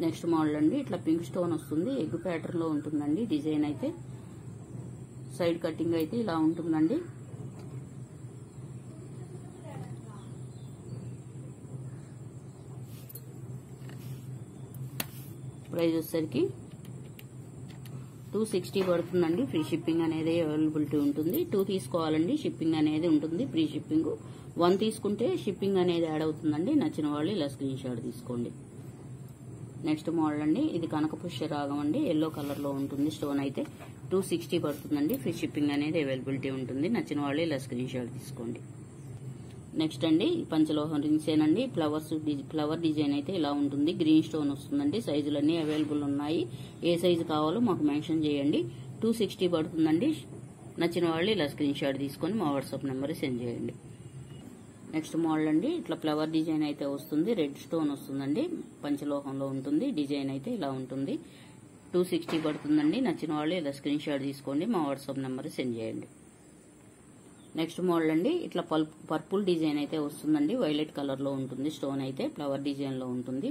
Next model అండి ఇట్లా pink stone వస్తుంది, ఎగ్ ప్యాటర్న్ లో ఉంటుందండి. డిజైన్ అయితే సైడ్ కటింగ్ అయితే ఇలా ఉంటుందండి. ప్రైస్ వచ్చేసరికి 260 పడుతుందండి. ఫ్రీ షిప్పింగ్ అనేది అవైలబిలిటీ ఉంటుంది. 2 తీసుకోవాలండి, షిప్పింగ్ అనేది ఉంటుంది. ఫ్రీ షిప్పింగ్ 1 తీసుకుంటే షిప్పింగ్ అనేది యాడ్ అవుతుందండి. నచ్చిన వాళ్ళు ఇలా స్క్రీన్ షాట్ తీసుకోండి. నెక్స్ట్ మోడల్ అండి ఇది కనకపుష్య రాగం అండి, ఎల్లో కలర్ లో ఉంటుంది. స్టోన్ అయితే 260 పడుతుందండి. ఫ్రీ షిప్పింగ్ అనేది అవైలబిలిటీ ఉంటుంది. నచ్చిన వాళ్ళు ఇలా స్క్రీన్ షాట్ తీసుకోండి. నెక్స్ట్ అండి పంచలోహం రింగ్స్ ఏనండి. ఫ్లవర్ డిజైన్ అయితే ఇలా ఉంటుంది. గ్రీన్ స్టోన్ వస్తుందండి. సైజులన్నీ అవైలబుల్ ఉన్నాయి. ఏ సైజు కావాలో మాకు మెన్షన్ చేయండి. 260 పడుతుందండి. నచ్చిన వాళ్ళు ఇలా స్క్రీన్ షాట్ తీసుకొని మా వాట్సాప్ నెంబర్ సెండ్ చేయండి. నెక్స్ట్ మోడల్ అండి ఇట్లా ఫ్లవర్ డిజైన్ అయితే వస్తుంది. రెడ్ స్టోన్ వస్తుందండి. పంచలోహంలో ఉంటుంది. డిజైన్ అయితే ఇలా ఉంటుంది. 260 పడుతుందండి. నచ్చిన వాళ్ళు ఇలా స్క్రీన్ షాట్ తీసుకోండి, మా వాట్సాప్ నెంబర్ సెండ్ చేయండి. నెక్స్ట్ మోడల్ అండి ఇట్లా పర్పుల్ డిజైన్ అయితే వస్తుందండి. వైలెట్ కలర్ లో ఉంటుంది. స్టోన్ అయితే ఫ్లవర్ డిజైన్ లో ఉంటుంది.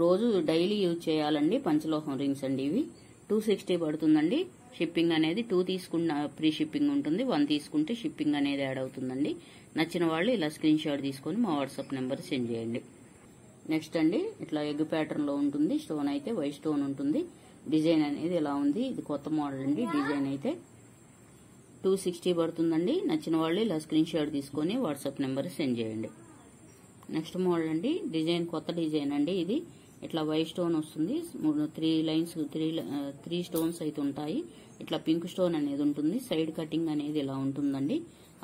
రోజు డైలీ యూజ్ చేయాలండి. పంచలోహం రింగ్స్ అండి ఇవి. 260 పడుతుందండి. షిప్పింగ్ అనేది 2 తీసుకున్న ఫ్రీ షిప్పింగ్ ఉంటుంది. 1 తీసుకుంటే షిప్పింగ్ అనేది యాడ్ అవుతుందండి. నచ్చిన వాళ్ళు ఇలా స్క్రీన్ షాట్ తీసుకొని మా వాట్సాప్ నెంబర్ సెండ్ చేయండి. నెక్స్ట్ అండి ఇట్లా ఎగ్ ప్యాటర్న్ లో ఉంటుంది. స్టోన్ అయితే వైట్ స్టోన్ ఉంటుంది. డిజైన్ అనేది ఇలా ఉంది. ఇది కొత్త మోడల్ అండి. డిజైన్ అయితే 260 పడుతుందండి. నచ్చిన వాళ్ళు ఇలా స్క్రీన్ షాట్ తీసుకొని వాట్సాప్ నెంబర్ సెండ్ చేయండి. నెక్స్ట్ మోడల్ అండి డిజైన్ కొత్త డిజైన్ అండి. ఇది ఇట్లా వైట్ స్టోన్ వస్తుంది. 3 స్టోన్స్ అయితే ఉంటాయి. ఇట్లా పింక్ స్టోన్ అనేది ఉంటుంది. సైడ్ కటింగ్ అనేది ఇలా ఉంటుందండి.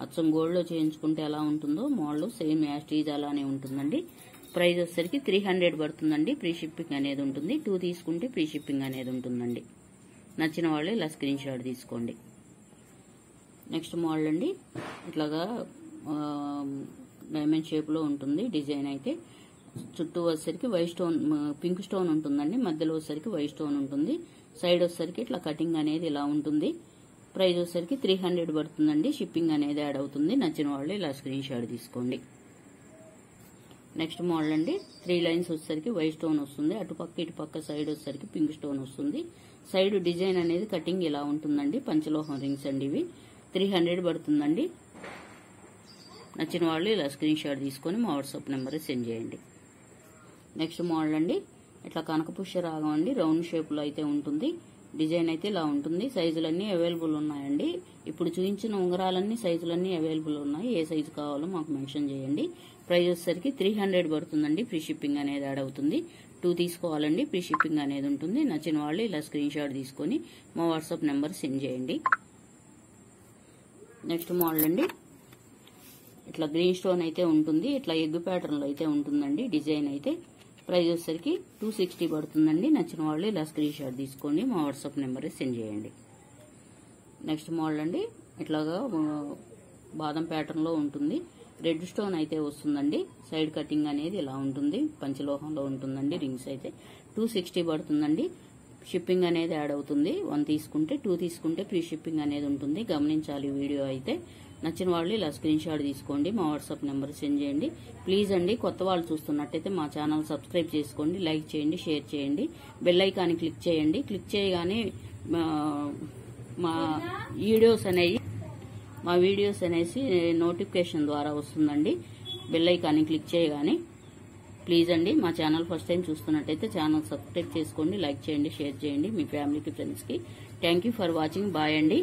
అచ్చం గోల్డ్ లో చేయించుకుంటే ఎలా ఉంటుందో మోడల్ సేమ్ యాస్టీజ్ అలానే ఉంటుందండి. ప్రైస్ వచ్చేసరికి 300 పడుతుందండి. ఫ్రీ షిప్పింగ్ అనేది ఉంటుంది. 2 తీసుకుంటే ఫ్రీ షిప్పింగ్ అనేది ఉంటుందండి. నచ్చిన వాళ్ళు ఇలా స్క్రీన్ షాట్ తీసుకోండి. నెక్స్ట్ మోడల్ అండి ఇట్లాగా డైమండ్ షేప్ లో ఉంటుంది. డిజైన్ అయితే చుట్టూ వచ్చేసరికి వైట్ స్టోన్ పింక్ స్టోన్ ఉంటుందండి. మధ్యలో వచ్చేసరికి వైట్ స్టోన్ ఉంటుంది. సైడ్ వచ్చేసరికి ఇట్లా కటింగ్ అనేది ఇలా ఉంటుంది. ప్రైస్ వచ్చేసరికి 300 పడుతుందండి. షిప్పింగ్ అనేది యాడ్ అవుతుంది. నచ్చిన వాళ్ళు ఇలా స్క్రీన్ షాట్ తీసుకోండి. నెక్స్ట్ మోడల్ అండి 3 లైన్స్ వచ్చేసరికి వైట్ స్టోన్ వస్తుంది. అటుపక్క ఇటుపక్క సైడ్ వచ్చేసరికి పింక్ స్టోన్ వస్తుంది. సైడ్ డిజైన్ అనేది కటింగ్ ఇలా ఉంటుందండి. పంచలోహం రింగ్స్ అండి ఇవి. 300 పడుతుందండి. నచ్చిన వాళ్ళు ఇలా స్క్రీన్ షాట్ తీసుకొని మా వాట్సాప్ నెంబర్ సెండ్ చేయండి. నెక్స్ట్ మోడల్ అండి ఇట్లా కనకపుష్య రాగం అండి. రౌండ్ షేప్ లో అయితే ఉంటుంది. డిజైన్ అయితే ఇలా ఉంటుంది. సైజులన్నీ అవైలబుల్ ఉన్నాయండి. ఇప్పుడు చూపించిన ఉంగరాలన్నీ సైజులన్నీ అవైలబుల్ ఉన్నాయి. ఏ సైజు కావాలో మాకు మెన్షన్ చేయండి. ప్రైస్ వచ్చేసరికి 300 పడుతుందండి. ఫ్రీ షిప్పింగ్ అనేది యాడ్ అవుతుంది. 2 తీసుకోవాలండి. ఫ్రీ షిప్పింగ్ అనేది ఉంటుంది. నచ్చిన వాళ్ళు ఇలా స్క్రీన్ షాట్ తీసుకొని మా వాట్సాప్ నెంబర్ సెండ్ చేయండి. నెక్స్ట్ మోడల్ అండి ఇట్లా గ్రీన్ స్టోన్ అయితే ఉంటుంది. ఇట్లా ఎగ్ ప్యాటర్న్ లో అయితే ఉంటుందండి. డిజైన్ అయితే ప్రైస్ వచ్చేసరికి 260 పడుతుందండి. నచ్చిన వాళ్ళు ఇలా స్క్రీన్ షాట్ తీసుకోండి, మా వాట్సాప్ నెంబర్ సెండ్ చేయండి. నెక్స్ట్ మోడల్ అండి ఇట్లాగా బాదం ప్యాటర్న్ లో ఉంటుంది. రెడ్ స్టోన్ అయితే వస్తుందండి. సైడ్ కటింగ్ అనేది ఇలా ఉంటుంది. పంచలోహంలో ఉంటుందండి. రింగ్స్ అయితే 260 పడుతుందండి. షిప్పింగ్ అనేది యాడ్ అవుతుంది. 1 తీసుకుంటే 2 తీసుకుంటే ఫ్రీ షిప్పింగ్ అనేది ఉంటుంది. గమనించాలి వీడియో అయితే. నచ్చిన వాళ్ళు ఇలా స్క్రీన్ షాట్ తీసుకోండి, మా వాట్సాప్ నెంబర్ సెండ్ చేయండి. ప్లీజ్ అండి కొత్త వాళ్ళు చూస్తున్నట్టయితే మా ఛానల్ సబ్స్క్రైబ్ చేసుకోండి, లైక్ చేయండి, షేర్ చేయండి, బెల్ ఐకాన్ క్లిక్ చేయండి. క్లిక్ చేయగానే మా వీడియోస్ అనేసి నోటిఫికేషన్ ద్వారా వస్తుందండి. బెల్ ఐకాన్ క్లిక్ చేయగానే. ప్లీజ్ అండి మా ఛానల్ ఫస్ట్ టైం చూస్తున్నట్టయితే ఛానల్ సబ్స్క్రైబ్ చేసుకోండి, లైక్ చేయండి, షేర్ చేయండి మీ ఫ్యామిలీకి, ఫ్రెండ్స్ కి. Thank you for watching. Bye అండి.